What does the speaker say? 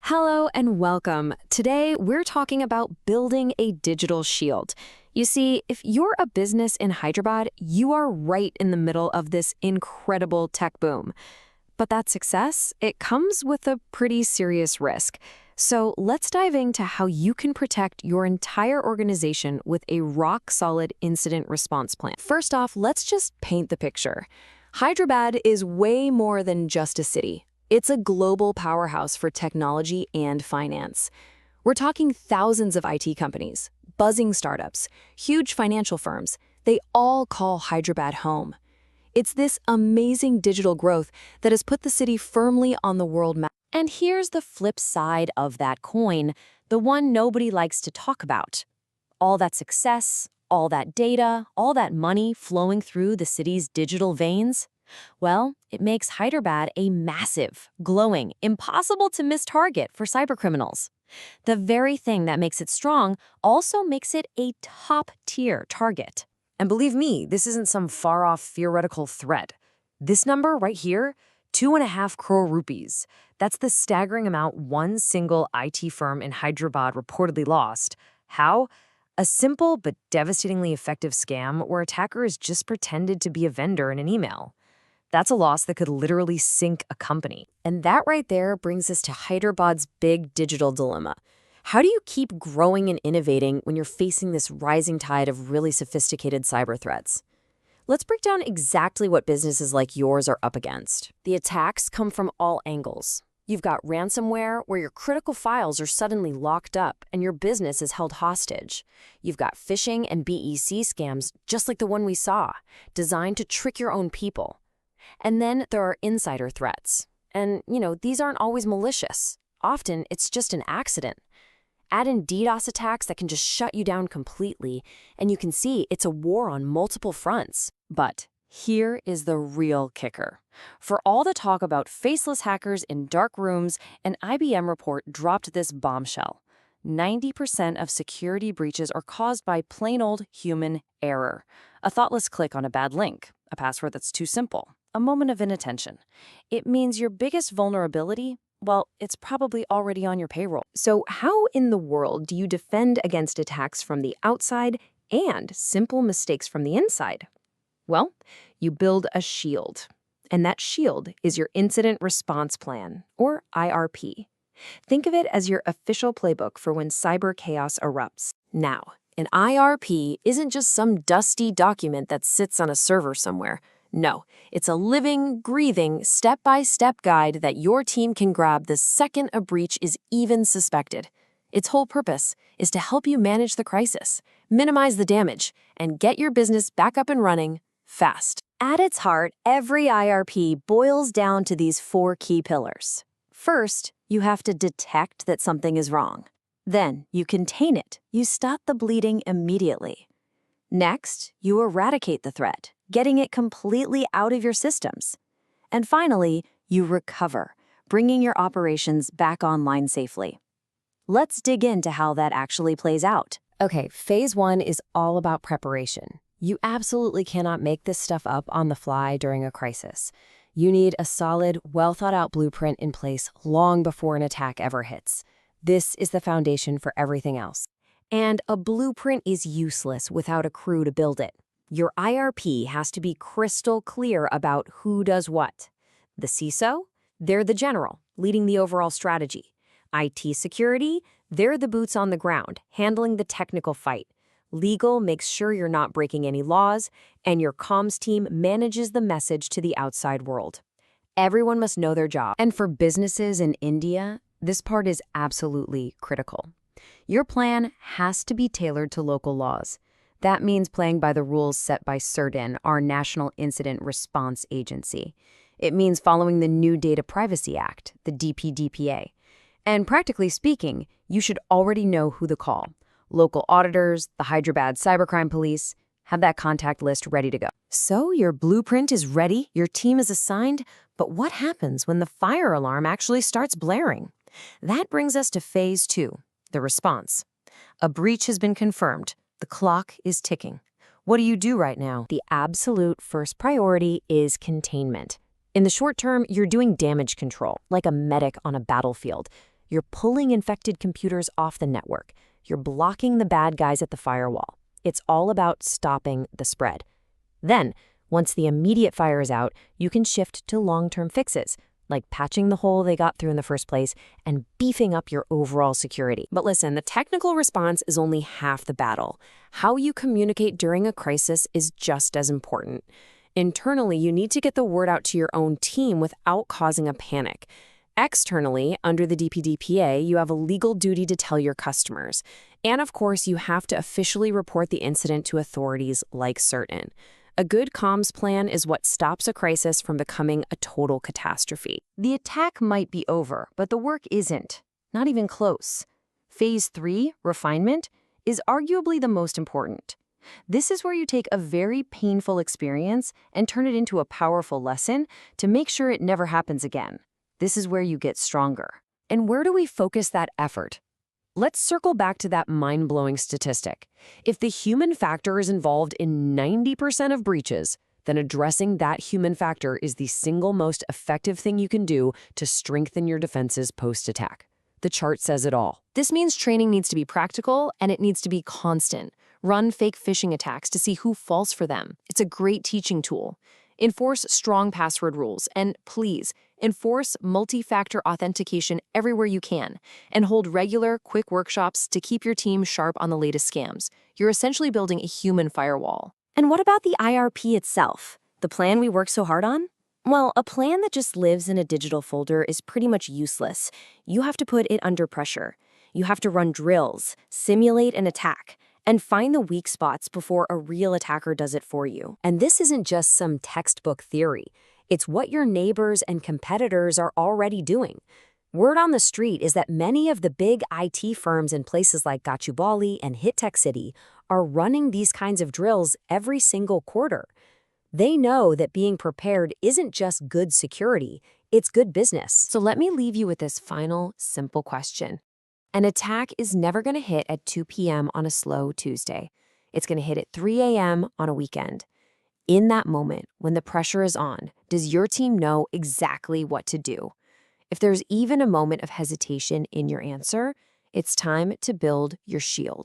Hello and welcome. Today, we're talking about building a digital shield. You see, if you're a business in Hyderabad, you are right in the middle of this incredible tech boom. But that success, it comes with a pretty serious risk. So let's dive into how you can protect your entire organization with a rock-solid incident response plan. First off, let's just paint the picture. Hyderabad is way more than just a city. It's a global powerhouse for technology and finance. We're talking thousands of IT companies, buzzing startups, huge financial firms. They all call Hyderabad home. It's this amazing digital growth that has put the city firmly on the world map. And here's the flip side of that coin, the one nobody likes to talk about. All that success, all that data, all that money flowing through the city's digital veins. Well, it makes Hyderabad a massive, glowing, impossible-to-miss target for cybercriminals. The very thing that makes it strong also makes it a top-tier target. And believe me, this isn't some far-off theoretical threat. This number right here, 2.5 crore rupees. That's the staggering amount one single IT firm in Hyderabad reportedly lost. How? A simple but devastatingly effective scam where attackers just pretended to be a vendor in an email. That's a loss that could literally sink a company. And that right there brings us to Hyderabad's big digital dilemma. How do you keep growing and innovating when you're facing this rising tide of really sophisticated cyber threats? Let's break down exactly what businesses like yours are up against. The attacks come from all angles. You've got ransomware, where your critical files are suddenly locked up and your business is held hostage. You've got phishing and BEC scams, just like the one we saw, designed to trick your own people. And then there are insider threats. And, these aren't always malicious. Often, it's just an accident. Add in DDoS attacks that can just shut you down completely, and you can see it's a war on multiple fronts. But here is the real kicker. For all the talk about faceless hackers in dark rooms, an IBM report dropped this bombshell. 90% of security breaches are caused by plain old human error. A thoughtless click on a bad link, a password that's too simple, a moment of inattention. It means your biggest vulnerability, well, it's probably already on your payroll. So how in the world do you defend against attacks from the outside and simple mistakes from the inside? Well, you build a shield. And that shield is your Incident Response Plan, or IRP. Think of it as your official playbook for when cyber chaos erupts. Now, an IRP isn't just some dusty document that sits on a server somewhere. No, it's a living, breathing, step-by-step guide that your team can grab the second a breach is even suspected. Its whole purpose is to help you manage the crisis, minimize the damage, and get your business back up and running fast. At its heart, every IRP boils down to these 4 key pillars. First, you have to detect that something is wrong. Then, you contain it. You stop the bleeding immediately. Next, you eradicate the threat, getting it completely out of your systems. And finally, you recover, bringing your operations back online safely. Let's dig into how that actually plays out. Okay, phase 1 is all about preparation. You absolutely cannot make this stuff up on the fly during a crisis. You need a solid, well-thought-out blueprint in place long before an attack ever hits. This is the foundation for everything else. And a blueprint is useless without a crew to build it. Your IRP has to be crystal clear about who does what. The CISO? They're the general, leading the overall strategy. IT security? They're the boots on the ground, handling the technical fight. Legal makes sure you're not breaking any laws, and your comms team manages the message to the outside world. Everyone must know their job. And for businesses in India, this part is absolutely critical. Your plan has to be tailored to local laws. That means playing by the rules set by CERT-In, our National Incident Response Agency. It means following the new Data Privacy Act, the DPDPA. And practically speaking, you should already know who to call. Local auditors, the Hyderabad Cybercrime Police, have that contact list ready to go. So your blueprint is ready, your team is assigned, but what happens when the fire alarm actually starts blaring? That brings us to phase 2, the response. A breach has been confirmed. The clock is ticking. What do you do right now? The absolute first priority is containment. In the short term, you're doing damage control, like a medic on a battlefield. You're pulling infected computers off the network. You're blocking the bad guys at the firewall. It's all about stopping the spread. Then, once the immediate fire is out, you can shift to long-term fixes, like patching the hole they got through in the first place and beefing up your overall security. But listen, the technical response is only half the battle. How you communicate during a crisis is just as important. Internally, you need to get the word out to your own team without causing a panic. Externally, under the DPDPA, you have a legal duty to tell your customers. And of course, you have to officially report the incident to authorities like CERT-In. A good comms plan is what stops a crisis from becoming a total catastrophe. The attack might be over, but the work isn't. Not even close. Phase 3, refinement, is arguably the most important. This is where you take a very painful experience and turn it into a powerful lesson to make sure it never happens again. This is where you get stronger. And where do we focus that effort? Let's circle back to that mind-blowing statistic. If the human factor is involved in 90% of breaches, then addressing that human factor is the single most effective thing you can do to strengthen your defenses post-attack. The chart says it all. This means training needs to be practical and it needs to be constant. Run fake phishing attacks to see who falls for them. It's a great teaching tool. Enforce strong password rules, and please, enforce multi-factor authentication everywhere you can, and hold regular, quick workshops to keep your team sharp on the latest scams. You're essentially building a human firewall. And what about the IRP itself? The plan we work so hard on? Well, a plan that just lives in a digital folder is pretty much useless. You have to put it under pressure. You have to run drills, simulate an attack, and find the weak spots before a real attacker does it for you. And this isn't just some textbook theory. It's what your neighbors and competitors are already doing. Word on the street is that many of the big IT firms in places like Gachibowli and HitTech City are running these kinds of drills every single quarter. They know that being prepared isn't just good security, it's good business. So let me leave you with this final, simple question. An attack is never going to hit at 2 p.m. on a slow Tuesday. It's going to hit at 3 a.m. on a weekend. In that moment, when the pressure is on, does your team know exactly what to do? If there's even a moment of hesitation in your answer, it's time to build your shield.